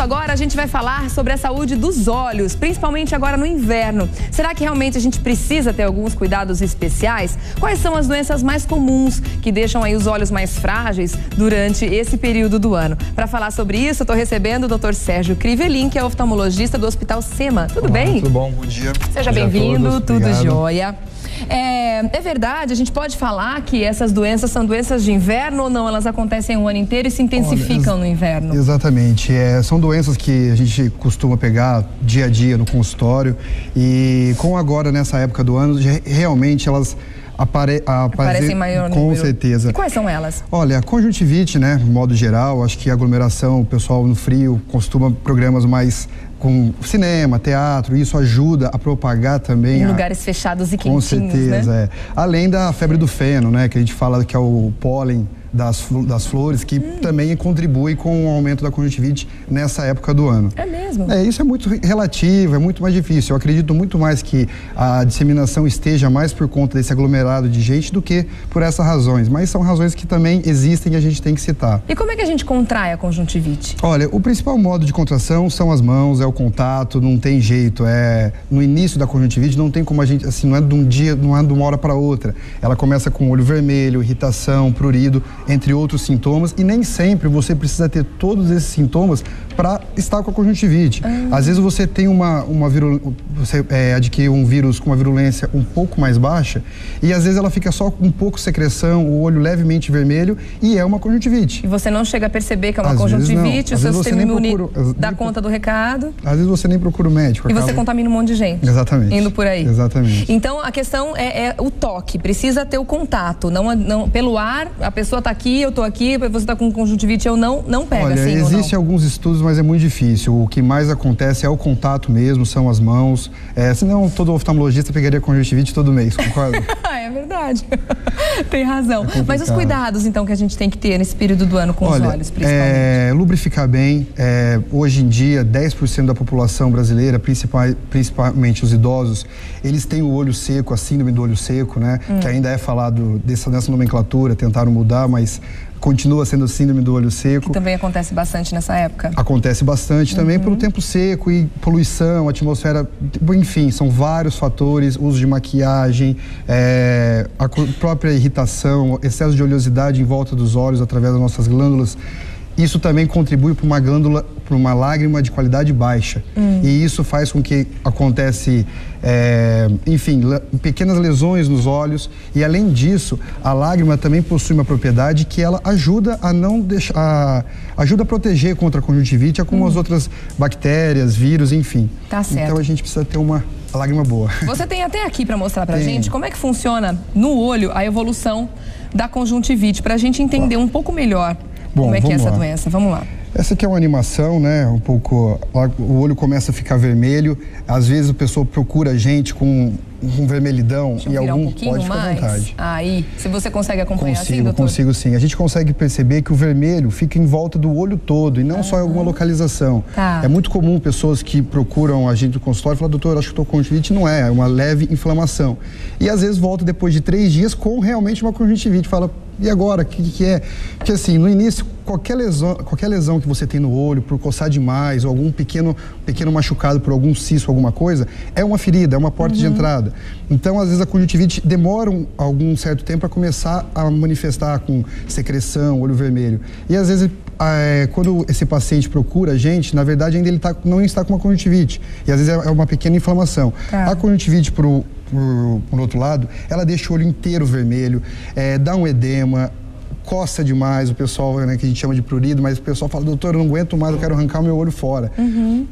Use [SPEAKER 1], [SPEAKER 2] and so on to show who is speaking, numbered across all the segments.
[SPEAKER 1] agora a gente vai falar sobre a saúde dos olhos, principalmente agora no inverno. Será que realmente a gente precisa ter alguns cuidados especiais? Quais são as doenças mais comuns que deixam aí os olhos mais frágeis durante esse período do ano? Para falar sobre isso, eu estou recebendo o Dr. Sérgio Crivelin, que é oftalmologista do Hospital SEMA. Tudo bem?
[SPEAKER 2] Tudo bom, bom dia.
[SPEAKER 1] Seja bem-vindo, tudo jóia. É verdade, a gente pode falar que essas doenças são doenças de inverno ou não? Elas acontecem o ano inteiro e se intensificam no inverno?
[SPEAKER 2] Exatamente, são doenças que a gente costuma pegar dia a dia no consultório e com agora nessa época do ano, realmente elas aparecem maior número. Com certeza.
[SPEAKER 1] E quais são elas?
[SPEAKER 2] Olha, a conjuntivite, né, no modo geral, acho que a aglomeração, o pessoal no frio costuma programas mais com cinema, teatro, isso ajuda a propagar também.
[SPEAKER 1] Em lugares fechados e quentinhos,
[SPEAKER 2] com certeza,
[SPEAKER 1] né?
[SPEAKER 2] Além da febre do feno, né, que a gente fala que é o pólen das flores, que também contribui com o aumento da conjuntivite nessa época do ano.
[SPEAKER 1] É mesmo?
[SPEAKER 2] Isso é muito relativo, é muito mais difícil. Eu acredito muito mais que a disseminação esteja mais por conta desse aglomerado de gente do que por essas razões. Mas são razões que também existem e a gente tem que citar.
[SPEAKER 1] E como é que a gente contrai a conjuntivite?
[SPEAKER 2] Olha, o principal modo de contração são as mãos, é o contato, não tem jeito. No início da conjuntivite não tem como a gente, assim, não é de um dia, não é de uma hora para outra. Ela começa com olho vermelho, irritação, prurido, entre outros sintomas, e nem sempre você precisa ter todos esses sintomas para estar com a conjuntivite. Às vezes você tem você adquire um vírus com uma virulência um pouco mais baixa e às vezes ela fica só com um pouco de secreção, o olho levemente vermelho e é uma conjuntivite.
[SPEAKER 1] E você não chega a perceber que é uma conjuntivite, o seu sistema imune dá conta do recado.
[SPEAKER 2] Às vezes você nem procura o médico.
[SPEAKER 1] E você contamina um monte de gente.
[SPEAKER 2] Exatamente.
[SPEAKER 1] Indo por aí.
[SPEAKER 2] Exatamente.
[SPEAKER 1] Então a questão é o toque, precisa ter o contato, não pelo ar, a pessoa está aqui, eu estou aqui, você está com conjuntivite, eu não pega.
[SPEAKER 2] Olha,
[SPEAKER 1] assim,
[SPEAKER 2] existem alguns estudos, mas é muito difícil. O que mais acontece é o contato mesmo, são as mãos. Senão todo oftalmologista pegaria conjuntivite todo mês, concorda?
[SPEAKER 1] É verdade. Tem razão. Mas os cuidados, então, que a gente tem que ter nesse período do ano com os olhos, principalmente?
[SPEAKER 2] Lubrificar bem. Hoje em dia, 10% da população brasileira, principalmente os idosos, eles têm o olho seco, a síndrome do olho seco, né? Que ainda é falado nessa nomenclatura, tentaram mudar, mas continua sendo síndrome do olho seco.
[SPEAKER 1] Que também acontece bastante nessa época.
[SPEAKER 2] Acontece bastante também pelo tempo seco e poluição, atmosfera, enfim, são vários fatores, uso de maquiagem, a própria irritação, excesso de oleosidade em volta dos olhos através das nossas glândulas. Isso também contribui para uma lágrima de qualidade baixa. E isso faz com que acontece, enfim, pequenas lesões nos olhos. E além disso, a lágrima também possui uma propriedade que ela ajuda a não deixar, ajuda a proteger contra a conjuntivite, como as outras bactérias, vírus, enfim.
[SPEAKER 1] Tá certo.
[SPEAKER 2] Então a gente precisa ter uma lágrima boa.
[SPEAKER 1] Você tem até aqui para mostrar pra gente como é que funciona no olho a evolução da conjuntivite, pra gente entender um pouco melhor. Como é que é essa doença? Vamos lá.
[SPEAKER 2] Essa aqui é uma animação, né? Um pouco, o olho começa a ficar vermelho. Às vezes a pessoa procura a gente com vermelhidão e algum pode ficar à vontade.
[SPEAKER 1] Aí, se você consegue acompanhar assim, doutor?
[SPEAKER 2] Consigo sim. A gente consegue perceber que o vermelho fica em volta do olho todo e não só em alguma localização. É muito comum pessoas que procuram a gente no consultório e falam, doutor, acho que estou com conjuntivite. Não é uma leve inflamação. E às vezes volta depois de 3 dias com realmente uma conjuntivite. Fala, e agora? O que é? Porque assim, no início, qualquer lesão que você tem no olho, por coçar demais, ou algum pequeno machucado por algum cisto, alguma coisa, é uma ferida, é uma porta de entrada. Então, às vezes, a conjuntivite demora algum certo tempo para começar a manifestar com secreção, olho vermelho. E, às vezes, quando esse paciente procura a gente, na verdade, ainda ele não está com uma conjuntivite. E, às vezes, é uma pequena inflamação. A conjuntivite, por outro lado, ela deixa o olho inteiro vermelho, dá um edema, coça demais, o pessoal, né, que a gente chama de prurido, mas o pessoal fala, doutor, eu não aguento mais, eu quero arrancar o meu olho fora.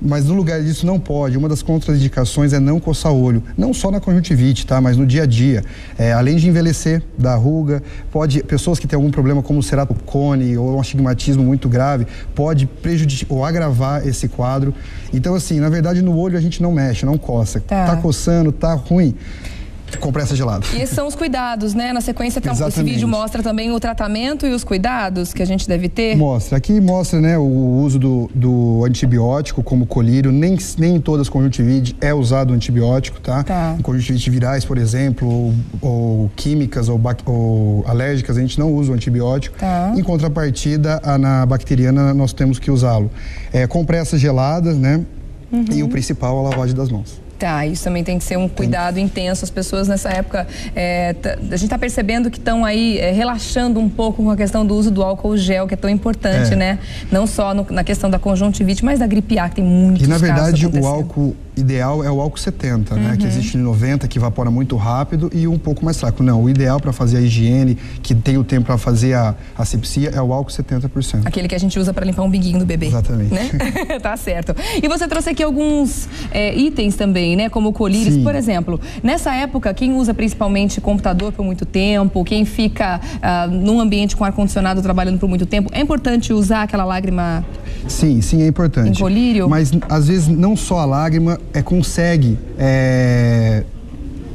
[SPEAKER 2] Mas no lugar disso não pode. Uma das contraindicações é não coçar o olho, não só na conjuntivite, tá, mas no dia a dia. Além de envelhecer, da ruga, pessoas que têm algum problema como ceratocone ou um astigmatismo muito grave, pode prejudicar ou agravar esse quadro. Então, assim, na verdade, no olho a gente não mexe, não coça. Tá coçando, tá ruim. Compressa gelada.
[SPEAKER 1] E esses são os cuidados, né? Na sequência, esse vídeo mostra também o tratamento e os cuidados que a gente deve ter?
[SPEAKER 2] Mostra. Aqui mostra, né, o uso do antibiótico, como colírio. Nem em todas as conjuntivite é usado o antibiótico, tá? Em conjuntivite virais, por exemplo, ou químicas ou alérgicas, a gente não usa o antibiótico. Em contrapartida, na bacteriana, nós temos que usá-lo. Compressas geladas, né? E o principal, a lavagem das mãos.
[SPEAKER 1] Tá, isso também tem que ser um cuidado intenso. As pessoas nessa época, a gente está percebendo que estão aí relaxando um pouco com a questão do uso do álcool gel, que é tão importante, né? Não só na questão da conjuntivite, mas da gripe A, que tem muitos casos.
[SPEAKER 2] E na verdade o álcool ideal é o álcool 70, né? Que existe em 90, que evapora muito rápido e um pouco mais fraco. Não, o ideal para fazer a higiene, que tem o tempo para fazer a asepsia, é o álcool 70%.
[SPEAKER 1] Aquele que a gente usa para limpar um biguinho do bebê.
[SPEAKER 2] Exatamente.
[SPEAKER 1] Né? Tá certo. E você trouxe aqui alguns itens também, né? Como colírios, por exemplo. Nessa época, quem usa principalmente computador por muito tempo, quem fica num ambiente com ar-condicionado trabalhando por muito tempo, é importante usar aquela lágrima?
[SPEAKER 2] Sim, é importante.
[SPEAKER 1] Em colírio?
[SPEAKER 2] Mas, às vezes, não só a lágrima consegue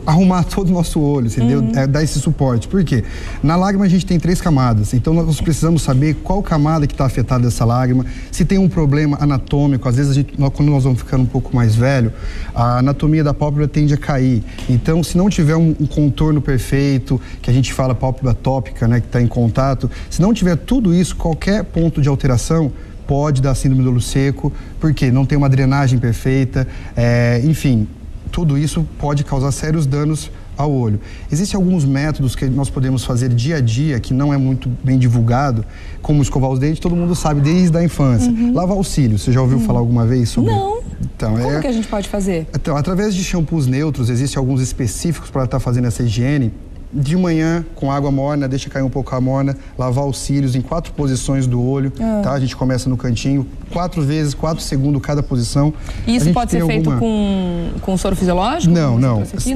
[SPEAKER 2] arrumar todo o nosso olho, entendeu? Dar esse suporte. Por quê? Na lágrima a gente tem 3 camadas, então nós precisamos saber qual camada que está afetada dessa lágrima, se tem um problema anatômico. Às vezes, quando nós vamos ficando um pouco mais velho, a anatomia da pálpebra tende a cair. Então, se não tiver um contorno perfeito, que a gente fala pálpebra tópica, né, que está em contato, se não tiver tudo isso, qualquer ponto de alteração pode dar síndrome do olho seco, porque não tem uma drenagem perfeita, enfim, tudo isso pode causar sérios danos ao olho. Existem alguns métodos que nós podemos fazer dia a dia, que não é muito bem divulgado, como escovar os dentes, todo mundo sabe desde a infância. Lavar os cílios, você já ouviu falar alguma vez sobre?
[SPEAKER 1] Não. Então, como que a gente pode fazer?
[SPEAKER 2] Então, através de shampoos neutros, existem alguns específicos para estar fazendo essa higiene. De manhã, com água morna, deixa cair um pouco a morna, lavar os cílios em 4 posições do olho, tá? A gente começa no cantinho, 4 vezes, 4 segundos cada posição.
[SPEAKER 1] E isso pode ser feito com soro fisiológico?
[SPEAKER 2] Não.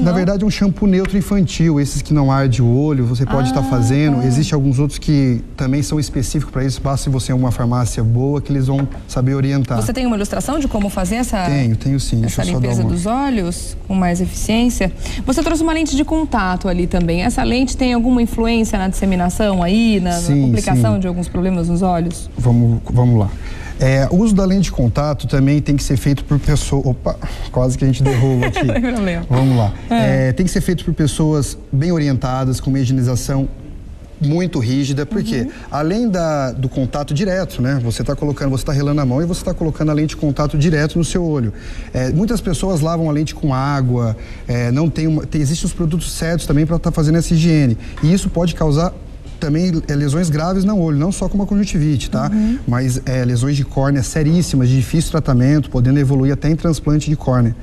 [SPEAKER 2] Na verdade, é um shampoo neutro infantil, esses que não arde o olho, você pode estar fazendo. Existem alguns outros que também são específicos para isso, basta você ir a uma farmácia boa que eles vão saber orientar.
[SPEAKER 1] Você tem uma ilustração de como fazer essa...
[SPEAKER 2] Tenho sim.
[SPEAKER 1] Essa limpeza dos olhos com mais eficiência? Você trouxe uma lente de contato ali também. Essa lente tem alguma influência na disseminação aí, na complicação de alguns problemas nos olhos?
[SPEAKER 2] Vamos lá. O uso da lente de contato também tem que ser feito por pessoas... Opa, quase que a gente derruba aqui.
[SPEAKER 1] Não tem problema.
[SPEAKER 2] Vamos lá. Tem que ser feito por pessoas bem orientadas, com uma higienização muito rígida, porque além do contato direto, né? Você está relando a mão e você está colocando a lente de contato direto no seu olho. Muitas pessoas lavam a lente com água, existem os produtos certos também para estar fazendo essa higiene. E isso pode causar também lesões graves no olho, não só como a conjuntivite, tá? Mas lesões de córnea seríssimas, de difícil tratamento, podendo evoluir até em transplante de córnea.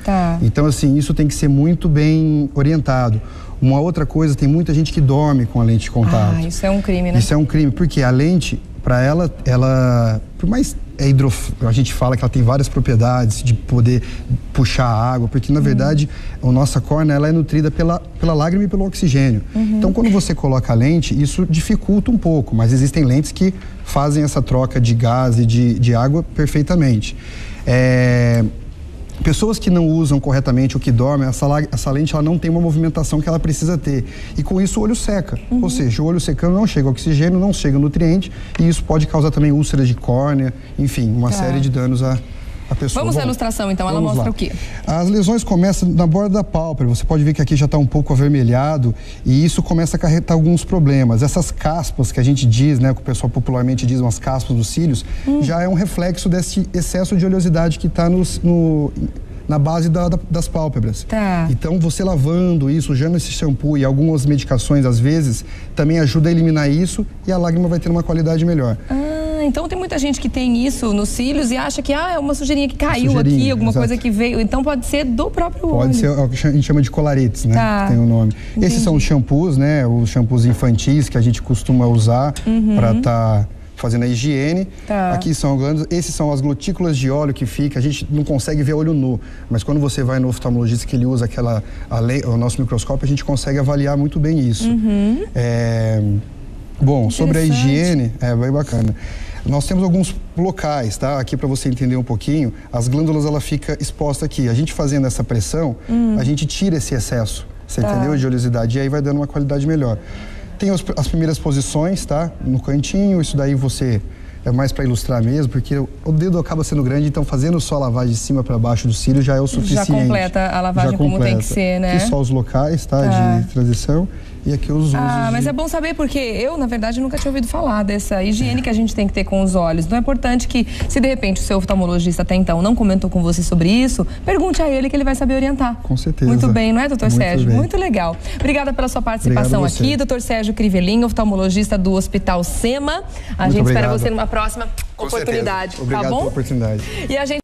[SPEAKER 2] Então, assim, isso tem que ser muito bem orientado. Uma outra coisa, tem muita gente que dorme com a lente de contato.
[SPEAKER 1] Isso é um crime, né?
[SPEAKER 2] Isso é um crime, porque a lente, para ela, por mais a gente fala que ela tem várias propriedades de poder puxar a água, porque na verdade a nossa córnea ela é nutrida pela lágrima e pelo oxigênio. Então quando você coloca a lente, isso dificulta um pouco, mas existem lentes que fazem essa troca de gás e de água perfeitamente. Pessoas que não usam corretamente ou que dormem, essa lente ela não tem uma movimentação que ela precisa ter. E com isso o olho seca. Ou seja, o olho secando não chega oxigênio, não chega nutriente e isso pode causar também úlceras de córnea, enfim, uma série de danos à pessoa.
[SPEAKER 1] Vamos à ilustração então, ela mostra o quê?
[SPEAKER 2] As lesões começam na borda da pálpebra, você pode ver que aqui já está um pouco avermelhado e isso começa a acarretar alguns problemas. Essas caspas que a gente diz, né, que o pessoal popularmente diz, umas caspas dos cílios, já é um reflexo desse excesso de oleosidade que está na base das pálpebras. Então, você lavando isso, usando esse shampoo e algumas medicações, às vezes, também ajuda a eliminar isso e a lágrima vai ter uma qualidade melhor.
[SPEAKER 1] Então tem muita gente que tem isso nos cílios e acha que é uma sujeirinha que caiu aqui, alguma coisa que veio. Então pode ser do próprio olho.
[SPEAKER 2] Pode ser o que a gente chama de colaretes, né? Que tem o nome. Entendi. Esses são os shampoos, né? Os shampoos infantis que a gente costuma usar para estar fazendo a higiene. Aqui são glândulas, esses são as gotículas de óleo que fica, a gente não consegue ver olho nu, mas quando você vai no oftalmologista que ele usa o nosso microscópio, a gente consegue avaliar muito bem isso. Bom, sobre a higiene, bem bacana. Nós temos alguns locais, tá? Aqui para você entender um pouquinho, as glândulas ela fica exposta aqui. A gente fazendo essa pressão, a gente tira esse excesso. Você entendeu? De oleosidade. E aí vai dando uma qualidade melhor. Tem as primeiras posições, tá? No cantinho, isso daí você... É mais para ilustrar mesmo, porque o dedo acaba sendo grande, então fazendo só a lavagem de cima para baixo do cílio já é o suficiente.
[SPEAKER 1] Já completa a lavagem como tem que ser, né?
[SPEAKER 2] Aqui só os locais, tá? De transição. E aqui os usos.
[SPEAKER 1] Mas é bom saber, porque eu, na verdade, nunca tinha ouvido falar dessa higiene que a gente tem que ter com os olhos. Então é importante que, se de repente o seu oftalmologista até então não comentou com você sobre isso, pergunte a ele que ele vai saber orientar.
[SPEAKER 2] Com certeza.
[SPEAKER 1] Muito bem, não é, doutor Sérgio?
[SPEAKER 2] Bem.
[SPEAKER 1] Muito legal. Obrigada pela sua participação aqui, doutor Sérgio Crivelin, oftalmologista do Hospital SEMA. A gente espera você numa próxima oportunidade.
[SPEAKER 2] Obrigado pela oportunidade.
[SPEAKER 1] E a gente